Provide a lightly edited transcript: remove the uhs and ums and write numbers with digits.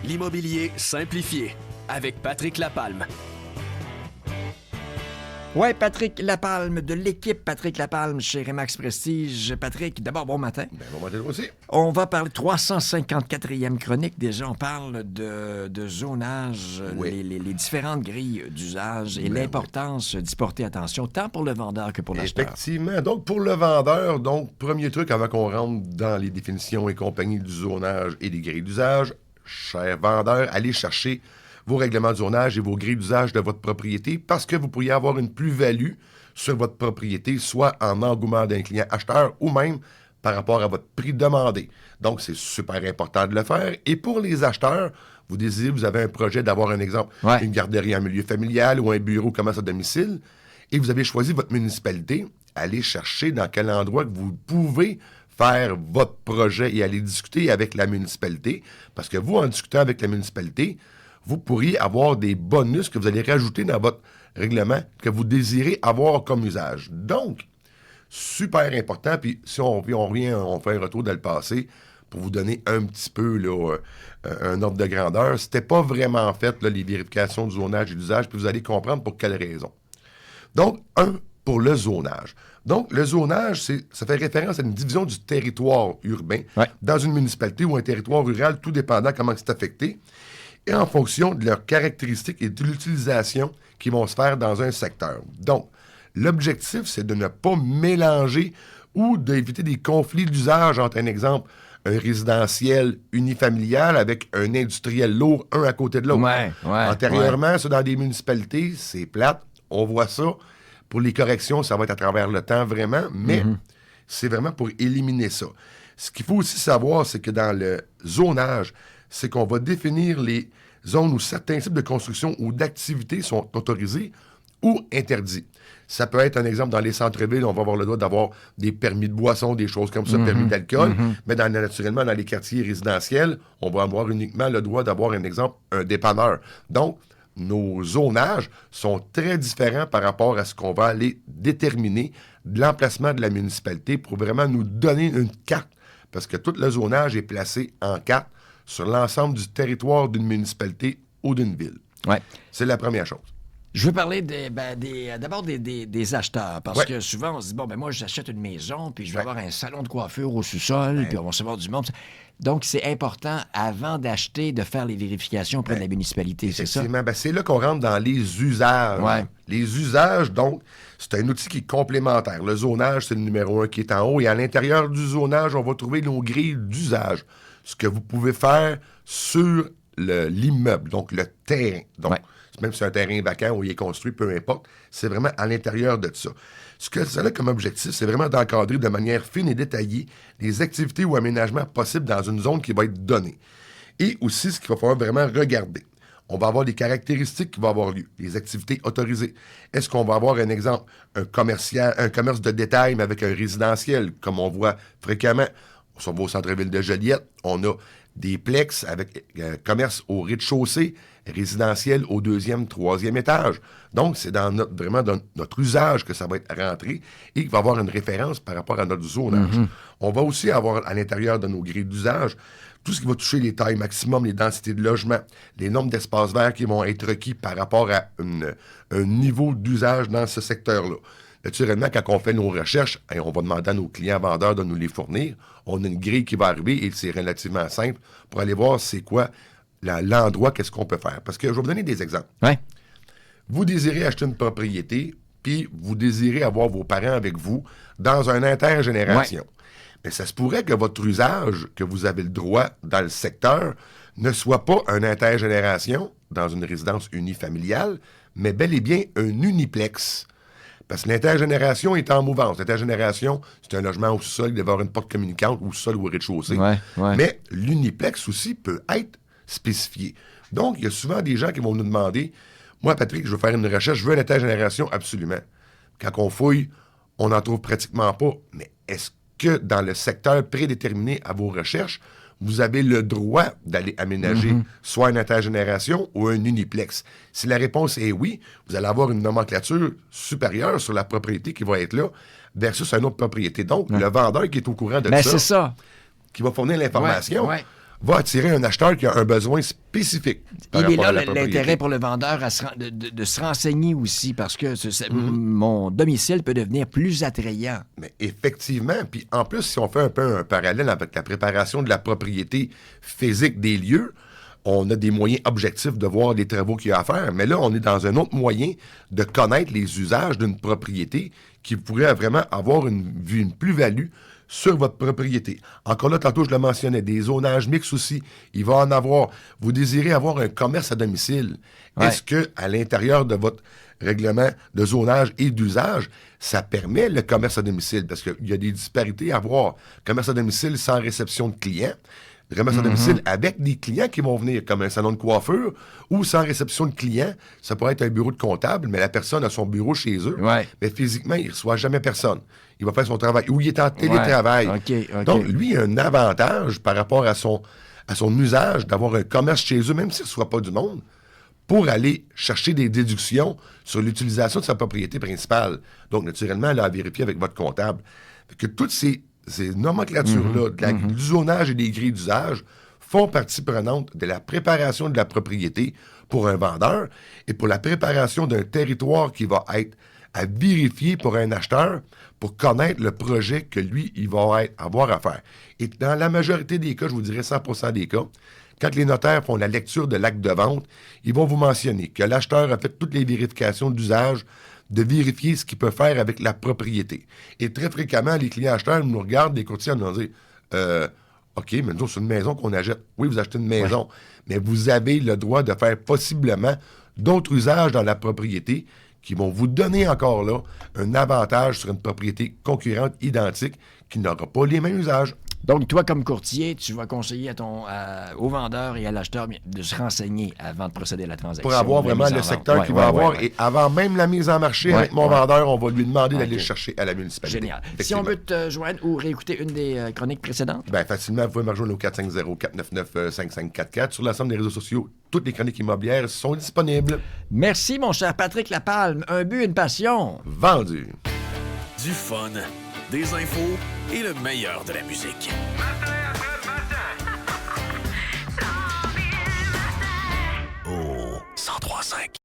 L'immobilier simplifié avec Patrick Lapalme. Ouais, Patrick Lapalme, de l'équipe Patrick Lapalme chez Remax Prestige. Patrick, d'abord, bon matin. Bon matin aussi. On va parler 354e chronique. Déjà, on parle de zonage, Oui. les différentes grilles d'usage et l'importance d'y porter attention, tant pour le vendeur que pour l'acheteur. Effectivement. Donc, pour le vendeur, premier truc avant qu'on rentre dans les définitions et compagnie du zonage et des grilles d'usage, cher vendeur, allez chercher vos règlements de zonage et vos grilles d'usage de votre propriété parce que vous pourriez avoir une plus-value sur votre propriété, soit en engouement d'un client acheteur ou même par rapport à votre prix demandé. Donc, c'est super important de le faire. Et pour les acheteurs, vous avez un projet d'avoir un exemple, une garderie en milieu familial ou un bureau commerce à domicile, et vous avez choisi votre municipalité, allez chercher dans quel endroit que vous pouvez faire votre projet et aller discuter avec la municipalité, parce que vous, en discutant avec la municipalité, vous pourriez avoir des bonus que vous allez rajouter dans votre règlement que vous désirez avoir comme usage. Donc, super important. Puis si on revient, on fait un retour dans le passé pour vous donner un petit peu là, un ordre de grandeur. C'était pas vraiment fait, là, les vérifications du zonage et d'usage, puis vous allez comprendre pour quelles raisons. Donc, pour le zonage. Donc, le zonage, ça fait référence à une division du territoire urbain dans une municipalité ou un territoire rural, tout dépendant comment c'est affecté, et en fonction de leurs caractéristiques et de l'utilisation qui vont se faire dans un secteur. Donc, l'objectif, c'est de ne pas mélanger ou d'éviter des conflits d'usage entre, un exemple, un résidentiel unifamilial avec un industriel lourd, un à côté de l'autre. Antérieurement, ça, dans des municipalités, c'est plate. On voit ça. Pour les corrections, ça va être à travers le temps, vraiment, mais c'est vraiment pour éliminer ça. Ce qu'il faut aussi savoir, c'est que dans le zonage, c'est qu'on va définir les zones où certains types de construction ou d'activités sont autorisés ou interdits. Ça peut être un exemple dans les centres-villes, on va avoir le droit d'avoir des permis de boisson, des choses comme ça, permis d'alcool, mais naturellement, dans les quartiers résidentiels, on va avoir uniquement le droit d'avoir, un exemple, un dépanneur. Donc, nos zonages sont très différents par rapport à ce qu'on va aller déterminer de l'emplacement de la municipalité pour vraiment nous donner une carte, parce que tout le zonage est placé en carte sur l'ensemble du territoire d'une municipalité ou d'une ville. C'est la première chose. Je veux parler d'abord des acheteurs, parce que souvent, on se dit, moi, j'achète une maison, puis je vais avoir un salon de coiffure au sous-sol, puis on va recevoir du monde. Donc, c'est important, avant d'acheter, de faire les vérifications auprès de la municipalité, c'est ça? Effectivement. C'est là qu'on rentre dans les usages. Les usages, donc, c'est un outil qui est complémentaire. Le zonage, c'est le numéro 1 qui est en haut, et à l'intérieur du zonage, on va trouver nos grilles d'usage. Ce que vous pouvez faire sur l'immeuble, donc le terrain. Donc, même si c'est un terrain vacant où il est construit, peu importe, c'est vraiment à l'intérieur de ça. Ce que ça a comme objectif, c'est vraiment d'encadrer de manière fine et détaillée les activités ou aménagements possibles dans une zone qui va être donnée. Et aussi, ce qu'il va falloir vraiment regarder. On va avoir des caractéristiques qui vont avoir lieu, les activités autorisées. Est-ce qu'on va avoir un exemple, un commerce de détail, mais avec un résidentiel, comme on voit fréquemment? On va au centre-ville de Joliette, on a des plex avec commerce au rez-de-chaussée, résidentiel au 2e, 3e étage. Donc, c'est vraiment dans notre usage que ça va être rentré et qu'il va y avoir une référence par rapport à notre zonage. On va aussi avoir à l'intérieur de nos grilles d'usage tout ce qui va toucher les tailles maximum, les densités de logement, les nombres d'espaces verts qui vont être requis par rapport à un niveau d'usage dans ce secteur-là. Naturellement, quand on fait nos recherches, on va demander à nos clients vendeurs de nous les fournir. On a une grille qui va arriver et c'est relativement simple pour aller voir c'est quoi l'endroit, qu'est-ce qu'on peut faire. Parce que je vais vous donner des exemples. Vous désirez acheter une propriété, puis vous désirez avoir vos parents avec vous dans une intergénération. Mais ça se pourrait que votre usage, que vous avez le droit dans le secteur, ne soit pas une intergénération dans une résidence unifamiliale, mais bel et bien un uniplex. Parce que l'intergénération est en mouvance. L'intergénération, c'est un logement au sous-sol, il doit y avoir une porte communicante au sous-sol ou au rez-de-chaussée. Mais l'uniplex aussi peut être spécifié. Donc, il y a souvent des gens qui vont nous demander, moi, Patrick, je veux faire une recherche, je veux une intergénération, absolument. Quand on fouille, on n'en trouve pratiquement pas. Mais est-ce que dans le secteur prédéterminé à vos recherches, vous avez le droit d'aller aménager soit une intergénération ou un uniplex? Si la réponse est oui, vous allez avoir une nomenclature supérieure sur la propriété qui va être là versus une autre propriété. Donc, le vendeur qui est au courant de c'est ça. qui va fournir l'information, va attirer un acheteur qui a un besoin spécifique. Il est là l'intérêt pour le vendeur de se renseigner aussi, parce que mon domicile peut devenir plus attrayant. Mais effectivement, puis en plus, si on fait un peu un parallèle avec la préparation de la propriété physique des lieux, on a des moyens objectifs de voir les travaux qu'il y a à faire, mais là, on est dans un autre moyen de connaître les usages d'une propriété qui pourrait vraiment avoir une plus-value sur votre propriété. Encore là, tantôt, je le mentionnais, des zonages mixtes aussi. Il va en avoir. Vous désirez avoir un commerce à domicile. Ouais. Est-ce que à l'intérieur de votre règlement de zonage et d'usage, ça permet le commerce à domicile? Parce qu'il y a des disparités à avoir. Commerce à domicile sans réception de clients. Commerce à domicile avec des clients qui vont venir, comme un salon de coiffure, ou sans réception de clients. Ça pourrait être un bureau de comptable, mais la personne a son bureau chez eux. Ouais. Mais physiquement, il ne reçoit jamais personne. Il va faire son travail. Ou il est en télétravail. Ouais. Okay. Donc, lui, il a un avantage par rapport à son usage d'avoir un commerce chez eux, même s'il ne reçoit pas du monde, pour aller chercher des déductions sur l'utilisation de sa propriété principale. Donc, naturellement, elle a à vérifier avec votre comptable. Fait que toutes ces nomenclatures-là, du zonage et des grilles d'usage, font partie prenante de la préparation de la propriété pour un vendeur et pour la préparation d'un territoire qui va être à vérifier pour un acheteur pour connaître le projet que lui, il va avoir à faire. Et dans la majorité des cas, je vous dirais 100% des cas, quand les notaires font la lecture de l'acte de vente, ils vont vous mentionner que l'acheteur a fait toutes les vérifications d'usage, de vérifier ce qu'il peut faire avec la propriété. Et très fréquemment, les clients acheteurs nous regardent, les courtiers nous disent OK, mais nous, c'est une maison qu'on achète. Oui, vous achetez une maison, mais vous avez le droit de faire possiblement d'autres usages dans la propriété qui vont vous donner encore là un avantage sur une propriété concurrente identique qui n'aura pas les mêmes usages. Donc, toi, comme courtier, tu vas conseiller au vendeur et à l'acheteur de se renseigner avant de procéder à la transaction. Pour avoir vraiment le secteur qu'il va avoir. Et avant même la mise en marché avec mon vendeur, on va lui demander d'aller le chercher à la municipalité. Génial. Si on veut te joindre ou réécouter une des chroniques précédentes? Bien, facilement, vous pouvez me rejoindre au 450-499-5544. Sur l'ensemble des réseaux sociaux, toutes les chroniques immobilières sont disponibles. Merci, mon cher Patrick Lapalme. Un but, une passion. Vendu. Du fun, des infos et le meilleur de la musique. Oh, 103.5.